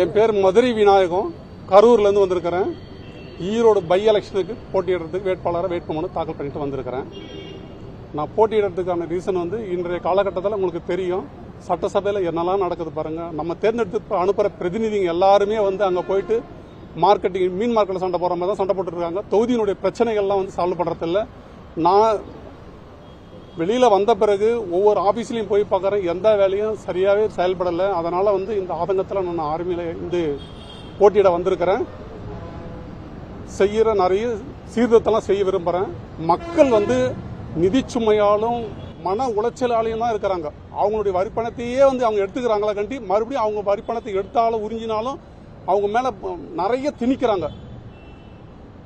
என் பேர் மதுரை விநாயகம், கரூர்லேருந்து வந்திருக்கிறேன். ஈரோடு பை எலெக்ஷனுக்கு போட்டியிடுறதுக்கு வேட்புமனு தாக்கல் பண்ணிட்டு வந்திருக்கிறேன். நான் போட்டியிடுறதுக்கான ரீசன் இன்றைய காலகட்டத்தில் உங்களுக்கு தெரியும், சட்டசபையில் என்னெல்லாம் நடக்குது பாருங்க. நம்ம தேர்ந்தெடுத்து அனுப்புகிற பிரதிநிதிங்க எல்லாருமே அங்கே போயிட்டு மார்க்கெட்டிங் மீன் மார்க்கெட்டில் சண்டை போடுற மாதிரி தான் சண்டை போட்டுருக்காங்க. தொகுதியினுடைய பிரச்சனைகள்லாம் சால்வ் பண்ணுறதில்ல. நான் வெளியில் வந்த பிறகு ஒவ்வொரு ஆஃபீஸ்லையும் போய் பார்க்குறேன், எந்த வேலையும் சரியாகவே செயல்படலை. அதனால் இந்த ஆதங்கத்தில் நான் ஆர்மியில் போட்டியிட வந்திருக்கிறேன். செய்கிற நிறைய சீர்திருத்தம்லாம் செய்ய விரும்புகிறேன். மக்கள் நிதி சுமையாலும் மன உளைச்சலாலையும் தான் இருக்கிறாங்க. அவங்களுடைய வரிப்பணத்தையே அவங்க எடுத்துக்கிறாங்களா கண்டி மறுபடியும் அவங்க வரிப்பணத்தை எடுத்தாலும் உறிஞ்சினாலும் அவங்க மேலே நிறைய திணிக்கிறாங்க.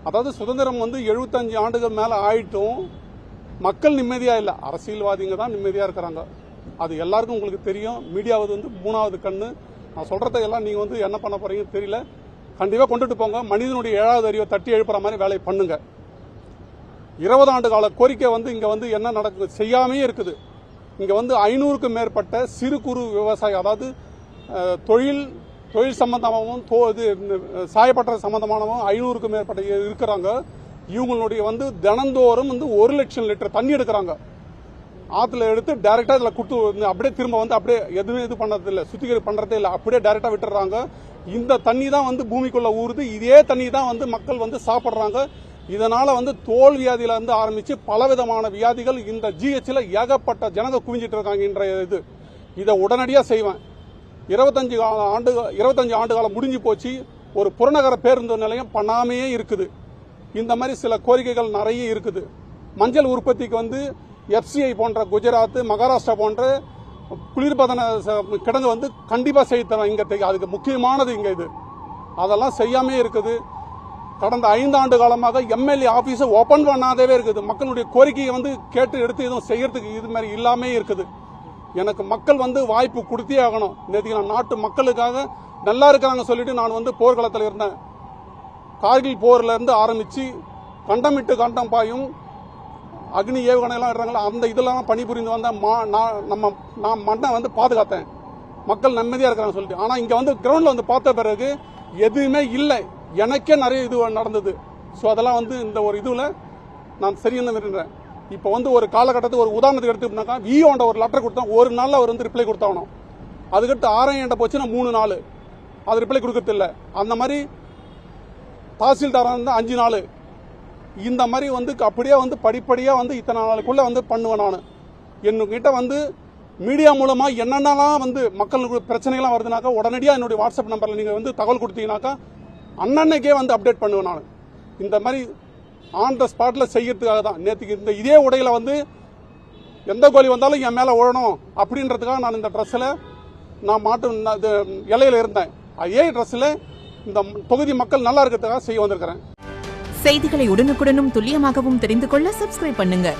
அதாவது சுதந்திரம் 75 ஆண்டுகள் மேலே ஆயிட்டும் மக்கள் நிம்மதியா இல்லை, அரசியல்வாதிங்க தான் நிம்மதியா இருக்கிறாங்க. அது எல்லாருக்கும் உங்களுக்கு தெரியும். மீடியாவது 3வது கண்ணு. நான் சொல்றதையெல்லாம் நீங்க என்ன பண்ண போறீங்கன்னு தெரியல. கண்டிப்பா கொண்டுட்டு போங்க. மனிதனுடைய 7வது அறிவை தட்டி எழுப்புற மாதிரி வேலையை பண்ணுங்க. 20 ஆண்டு கால கோரிக்கை இங்க என்ன நடக்குது செய்யாமே இருக்குது. இங்க 500க்கும் மேற்பட்ட சிறு குறு விவசாயி, அதாவது தொழில் சம்பந்தமாகவும் சாயப்பட்ட சம்பந்தமானவும் 500க்கும் மேற்பட்ட இருக்கிறாங்க. இவங்களுடைய தினந்தோறும் 1 லட்சம் லிட்டர் தண்ணி எடுக்கிறாங்க. ஆத்துல எடுத்து டைரக்டா இதுல குடுத்து அப்படியே திரும்ப அப்படியே எதுவுமே இது பண்ணது இல்லை, சுத்திகரிப்பு பண்றதே இல்லை, அப்படியே டைரக்டா விட்டுறாங்க. இந்த தண்ணி தான் பூமிக்குள்ள ஊறுது. இதே தண்ணி தான் மக்கள் சாப்பிடுறாங்க. இதனால தோல் வியாதியில ஆரம்பிச்சு பலவிதமான வியாதிகள் இந்த ஜிஹெச்ல ஏகப்பட்ட ஜனங்க குவிஞ்சிட்டு இருக்காங்க. இதை உடனடியா செய்வேன். 25 ஆண்டு காலம் முடிஞ்சு போச்சு. ஒரு புறநகர பேருந்து நிலையம் பண்ணாமையே இருக்குது. இந்த மாதிரி சில கோரிக்கைகள் நிறைய இருக்குது. மஞ்சள் உற்பத்திக்கு எஃப்சிஐ போன்ற குஜராத், மகாராஷ்டிரா போன்ற குளிர்பதன கிடங்கு கண்டிப்பா செய்து தரோம். இங்க அதுக்கு முக்கியமானது இது. அதெல்லாம் செய்யாமே இருக்குது. கடந்த 5 ஆண்டு காலமாக எம்எல்ஏ ஆபீஸை ஓபன் பண்ணாதவே இருக்குது. மக்களுடைய கோரிக்கையை கேட்டு எடுத்து எதுவும் செய்யறதுக்கு இது மாதிரி இல்லாமே இருக்குது. எனக்கு மக்கள் வாய்ப்பு கொடுத்தே ஆகணும். நேற்று நான் நாட்டு மக்களுக்காக நல்லா இருக்கிறாங்க சொல்லிட்டு நான் போர்க்களத்தில் இருந்தேன். கார்கில் போர்ல இருந்து ஆரம்பிச்சு கண்டமிட்டு கண்டம் பாயும் அக்னி ஏவுகணை எல்லாம் இடுறாங்களா, அந்த இதெல்லாம் பணிபுரிந்து வந்த நான் மண்ணை பாதுகாத்தேன். மக்கள் நிம்மதியா இருக்கிறாங்க சொல்லிட்டு. ஆனா இங்க கிரவுண்ட்ல பார்த்த பிறகு எதுவுமே இல்லை. எனக்கே நிறைய இது நடந்தது. ஸோ அதெல்லாம் இந்த ஒரு இதுல நான் சரியான விரும்புறேன். இப்போ ஒரு காலகட்டத்துக்கு ஒரு உதாரணத்துக்கு எடுத்துக்கிட்டாக்கா, விஓண்ட ஒரு லெட்டர் கொடுத்தா ஒரு நாள்ல அவர் ரிப்ளை கொடுத்தாகணும். அதுக்கிட்ட ஆர்ஐ போச்சுன்னா 3 நாள் அது ரிப்ளை கொடுக்கறது இல்லை. அந்த மாதிரி தாசில்தார் 5 நாள். இந்த மாதிரி அப்படியே படிப்படியா இத்தனை நாளுக்குள்ள பண்ணுவேன். நான் என்கிட்ட மீடியா மூலமா என்னென்னலாம் மக்களுக்கு பிரச்சனைகள்லாம் வருதுனாக்கா உடனடியாக என்னுடைய வாட்ஸ்அப் நம்பர்ல நீங்க தகவல் கொடுத்தீங்கன்னாக்கா அன்னன்னைக்கே அப்டேட் பண்ணுவேன். நான் இந்த மாதிரி ஆன் த ஸ்பாட்ல செய்யறதுக்காக தான் நேற்றுக்கு இதே உடையில எந்த கோழி வந்தாலும் என் மேல ஓடணும் அப்படின்றதுக்காக நான் இந்த ட்ரெஸ்ல நான் இலையில இருந்தேன். அதே ட்ரெஸ்ல இந்த தொகுதி மக்கள் நல்லா இருக்கிறதுக்காக செய்ய வந்திருக்கிறேன். செய்திகளை உடனுக்குடனும் துல்லியமாகவும் தெரிந்து கொள்ள சப்ஸ்கிரைப் பண்ணுங்க.